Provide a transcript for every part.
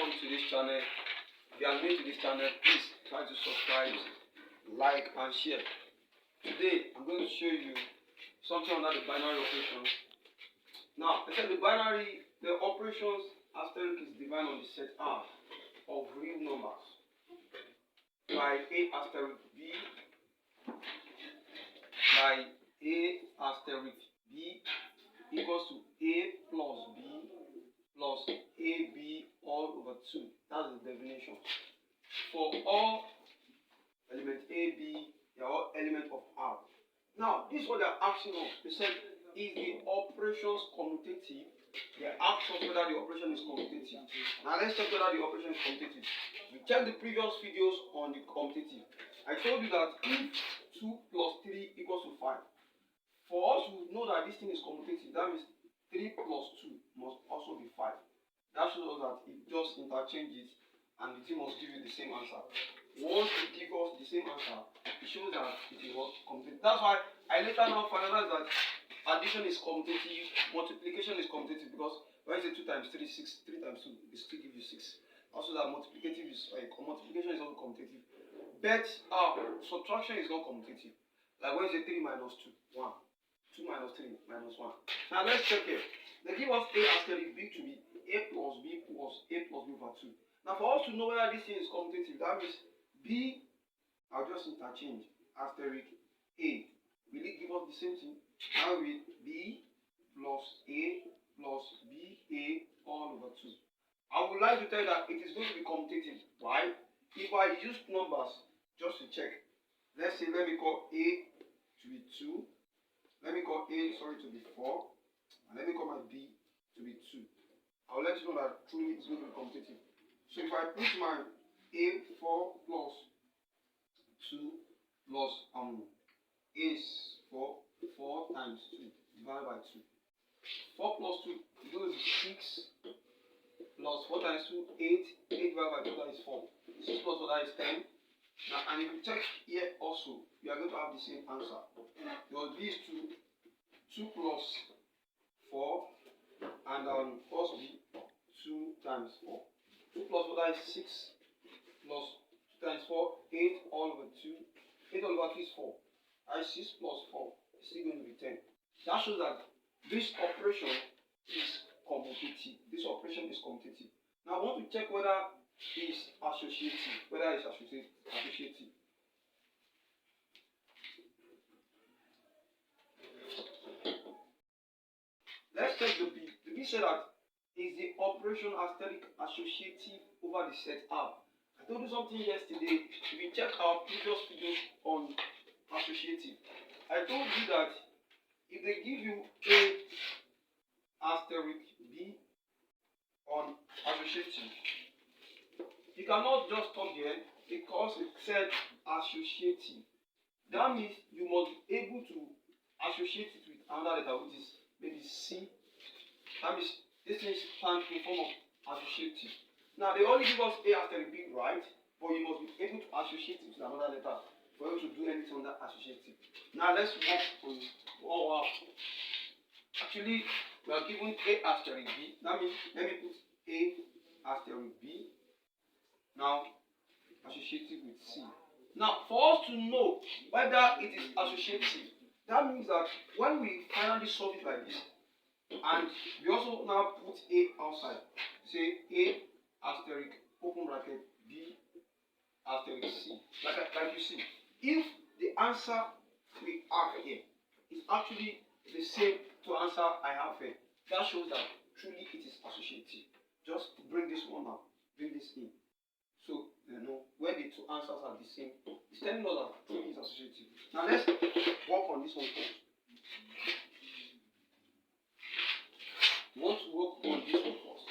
welcome to this channel. If you are new to this channel, please try to subscribe, like and share. Today I'm going to show you something under the binary operations. Now, I said the operations asterisk is defined on the set R of real numbers by A asterisk B by A asterisk B equals to A plus B plus AB all over 2. That's the definition. For all elements A, B, they are all elements of R. Now, this is what they are asking us. They said, is the operations commutative? They asked us whether the operation is commutative. Now, let's check whether the operation is commutative. We checked the previous videos on the commutative. I told you that if 2 plus 3 equals to 5, for us to know that this thing is commutative, that means 3 plus 2 must also be 5. That shows us that it just interchanges and the thing must give you the same answer. Once it gives us the same answer, it shows that it is what commutative. That's why I later now finalized that addition is commutative, multiplication is commutative, because when you say 2 times 3, 6, 3 times 2, it still gives you 6. Also that multiplication is also commutative. But subtraction is not commutative. Like when you say 3 minus 2, 1. 2 minus 3 minus 1. Now let's check here. They give us A asterisk B to be A plus B plus A plus B over 2. Now for us to know whether this thing is commutative, that means B, I'll just interchange asterisk A. Will it give us the same thing? Now with B plus A plus B A all over 2. I would like to tell you that it is going to be commutative. Why? If I use numbers just to check, let's say let me call A to be 2. Let me call A, to be 4. And let me call my B to be 2. I'll let you know that truly it's going to be commutative. So if I put my A4 plus 2 plus A4 times 2 divided by 2. 4 plus 2 goes 6 plus 4 times 2, 8. 8 divided by 2, that is 4. 6 plus 4, that is 10. Now, and if you check here also, you are going to have the same answer. Because B is 2 plus 4, and plus B, 2 times 4. 2 plus 4, that is 6, plus 2 times 4, 8 all over 2. 8 all over 2 is 4. That is 6 plus 4, is still going to be 10. That shows that this operation is commutative. This operation is commutative. Now I want to check whether it's associative. Associative. Let's check the B. The B said that is the operation asterisk associative over the set R. I told you something yesterday. If you check our previous videos on associative, I told you that if they give you A asterisk B on associative, you cannot just stop here because it said associative. That means you must be able to associate it with another letter, which is maybe C. That means this thing stands in form of associative. Now they only give us A asterisk B, right? But you must be able to associate it with another letter for you to do anything on that associative. Now let's work on what actually we are given A asterisk B. That means let me put A asterisk B. Now associative with C. Now for us to know whether it is associative, that means that when we finally solve it like this, and we also now put A outside, say A asterisk open bracket B asterisk C, like you see, if the answer we have here is actually the same to answer I have here, that shows that truly it is associative. Just bring this one out, bring this in. So, when the two answers are the same, it's telling us that truly is associative. Now, let's work on this one first. We want to work on this one first.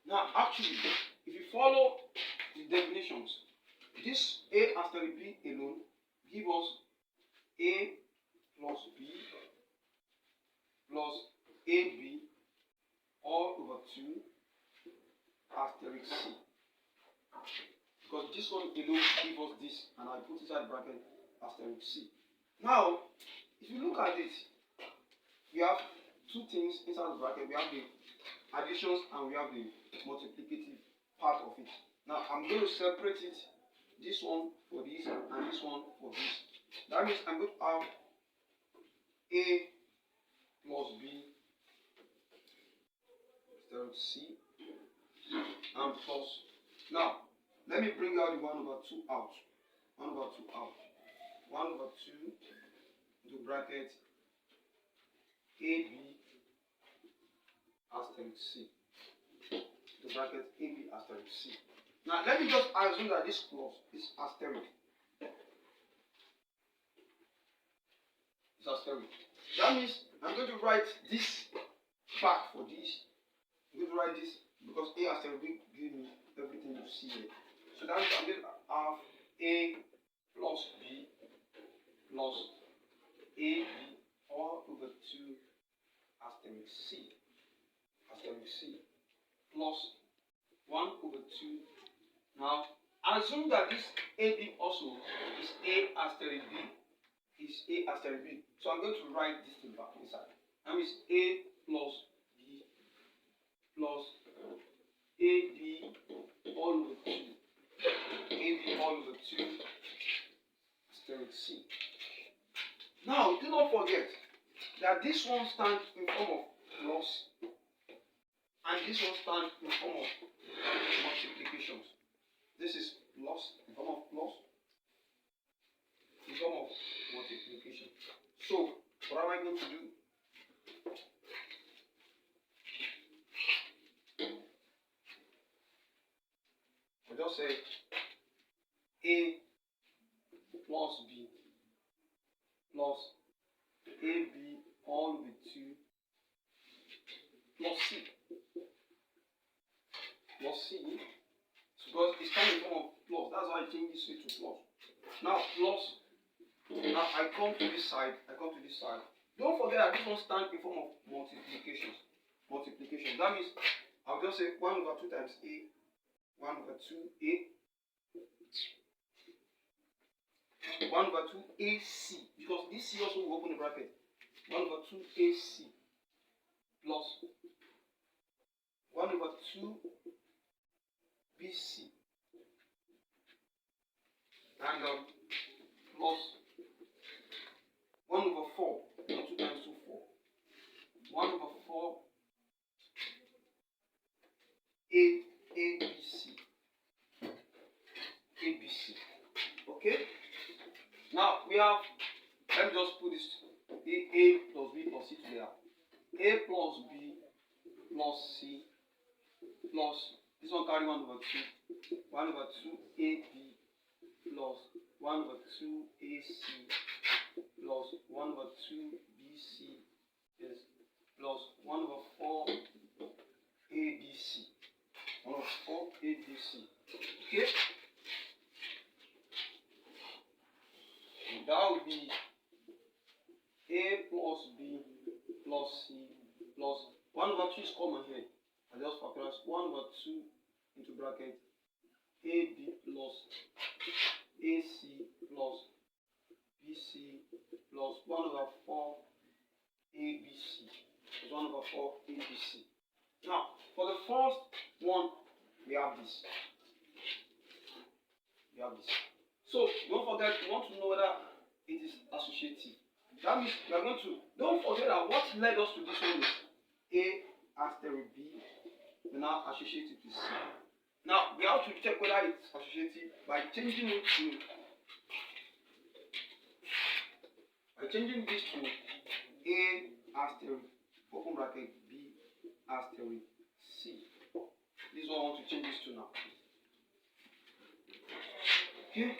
Now, actually, if you follow the definitions, this A asterisk B alone give us A plus B plus AB all over 2 asterisk C. Because this one alone gives us this, and I put inside bracket asterisk C. Now, if you look at it, we have two things inside the bracket. We have the additions and we have the multiplicative part of it. Now I'm going to separate it, this one for this and this one for this. That means I'm going to have A plus B instead of C and plus. Now let me bring out the 1 over 2 out. 1 over 2 out. 1 over 2 into bracket AB asterisk C. The bracket AB asterisk C. Now let me just assume that this clause is asterisk. It's asterisk. That means I'm going to write this back for this. I'm going to write this because A asterisk will give me everything you see here. So that means I'm going to have A plus B plus AB all over 2 asterisk C plus 1 over 2. Now assume that this AB also is A asterisk B. Is A asterisk B. So I'm going to write this thing back inside. That means A plus B plus AB all over 2. AB all over 2 asterisk C. Now do not forget that this one stands in form of plus and this one stands in form of multiplications. This is plus in form of plus in form of multiplication. So what am I going to do? I just say A plus B plus AB all over 2 plus C. Plus C. Because it's coming in form of plus. That's why I change this to plus. Now plus. Now I come to this side. Don't forget that this one stands in form of multiplication. That means I'll just say 1 over 2 times A. 1 over 2A. 1 over 2 AC, because this C also will open the bracket. 1 over 2 AC plus 1 over 2 BC and plus 1 over 4. 2 times 2, 4. 1 over 4 ABC. Okay? Now we have, let me just put this A plus B plus C together. A plus B plus C plus, this one carry 1 over 2. 1 over 2 AB plus 1 over 2 AC plus 1 over 2 BC yes, plus 1 over 4 ABC. 1 over 4 ABC. Okay? That would be A plus B plus C plus 1 over 2 is common here. I just factorize 1 over 2 into bracket AB plus AC plus BC plus 1 over 4 ABC plus 1 over 4 ABC. Now, for the first one, we have this. So, don't forget, you want to know whether it is associative. That means we are going to, don't forget that what led us to this one is A asterisk B, we now associate it to C. Now, we have to check whether it's associative by changing it to, this to A asterisk, open bracket, B asterisk, C. This is what I want to change this to now. Okay?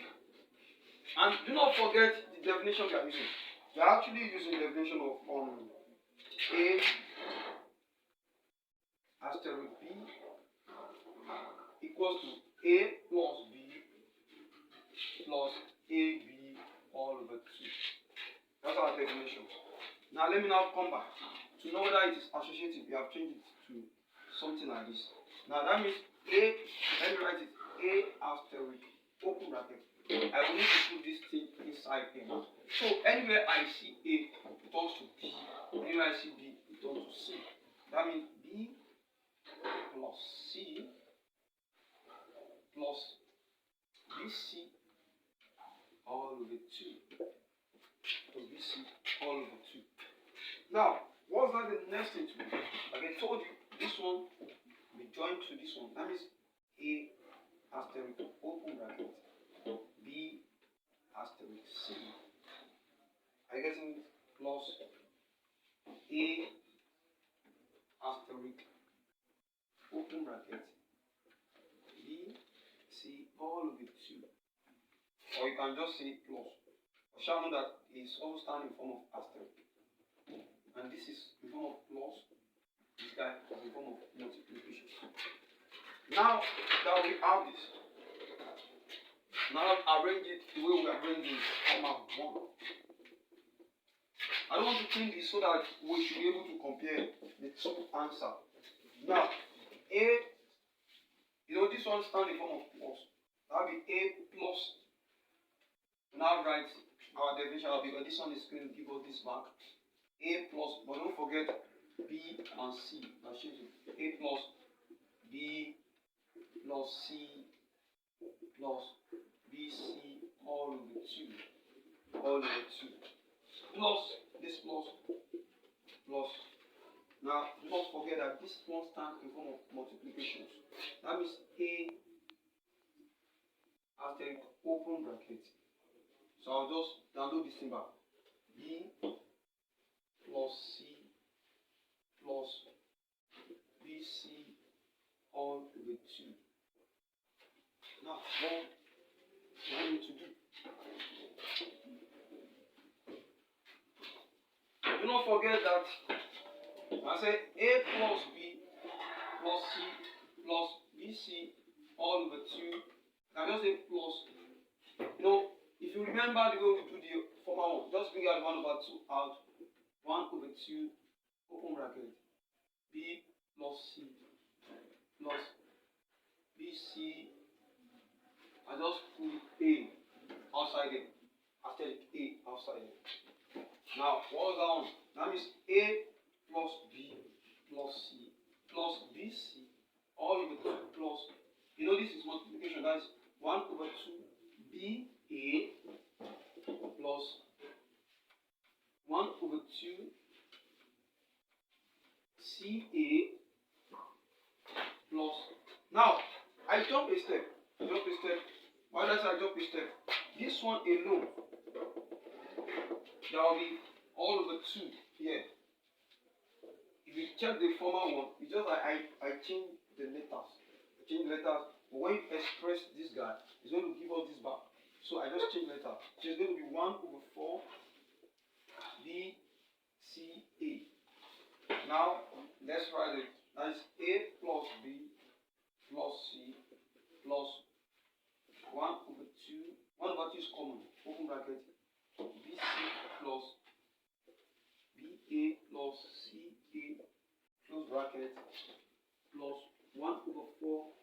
And do not forget the definition we are using. We are actually using the definition of A asterisk B equals to A plus B plus AB all over 2. That's our definition. Now let me now come back. To know whether it is associative, we have changed it to something like this. Now that means A, let me write it, A asterisk, open bracket. I will need to put this thing inside here. So anywhere I see A, it turns to B. Anywhere I see B, it turns to C. That means B plus C plus BC all over 2 plus BC all over 2. Now, what's that the next thing to do? Like I told you, this one will be joined to this one. That means A asterisk open bracket B asterisk C. Are you getting it? Plus A asterisk open bracket B C all over 2. Or you can just say plus. I shall know that it's all standing in form of asterisk. And this is in form of plus. This guy is in form of multiplication. Now that we have this, now arrange it the way we arrange it, comma 1. I don't want to change this so that we should be able to compare the two answers. Now, A, this one stands in form of plus. That will be A plus. Now write our definition because this one is going to give us this back. A plus, but don't forget B and C. I'll show you. A plus B plus C plus BC all over 2. All over 2. Plus this plus. Now, do not forget that this one stands in form of multiplications. That means A asterisk open bracket. So I'll just download this thing back. B plus C plus BC all over 2. Now, what do I need to do? Do not forget that I say A plus B plus C plus BC all over 2. I just say plus. If you remember the way we do the former one, just bring out 1 over 2 out. 1 over 2 open bracket B plus C plus BC. I just put A outside it. Asterisk A outside it. Now, what was that one? That means A plus B plus C plus BC all over 2 plus. This is multiplication. That is 1 over 2 BA plus 1 over 2 CA plus. Now, I jump a step. Why does I jump a step? This one alone, there will be all over 2 here. If you check the former one, it's just like I change the letters. But when you express this guy, it's going to give us this back. So I just change letter. So it's going to be 1 over 4 B C A. Now let's write it. That is A plus B plus C plus 1 over 2. 1 over 2 is common. Open bracket. BC plus BA plus CA close bracket plus 1 over 4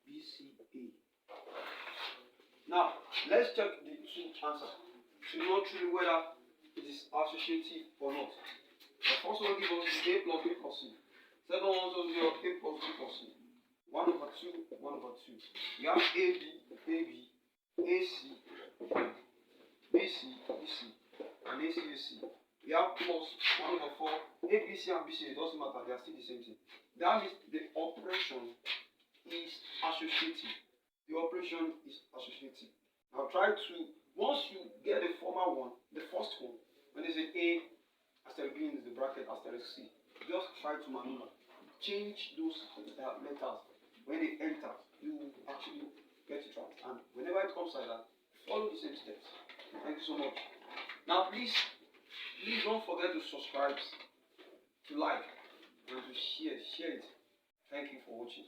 BCA. Now let's check the two answers to know truly whether it is associative or not. The first one gives us A plus B plus C. Second one also gives us A plus B plus C. 1 over 2, 1 over 2. You have AB, AC, BC, BC, and AC, AC. You have plus 1 over 4. ABC and BC, it doesn't matter, they are still the same thing. That means the operation is associative. The operation is associative. Now try to, once you get the former one, the first one, when they say A, asterisk B is the bracket, asterisk C, just try to maneuver. Change those letters. When they enter, you will actually get it right. And whenever it comes like that, follow the same steps. Thank you so much. Now please don't forget to subscribe, to like, and to share it. Thank you for watching.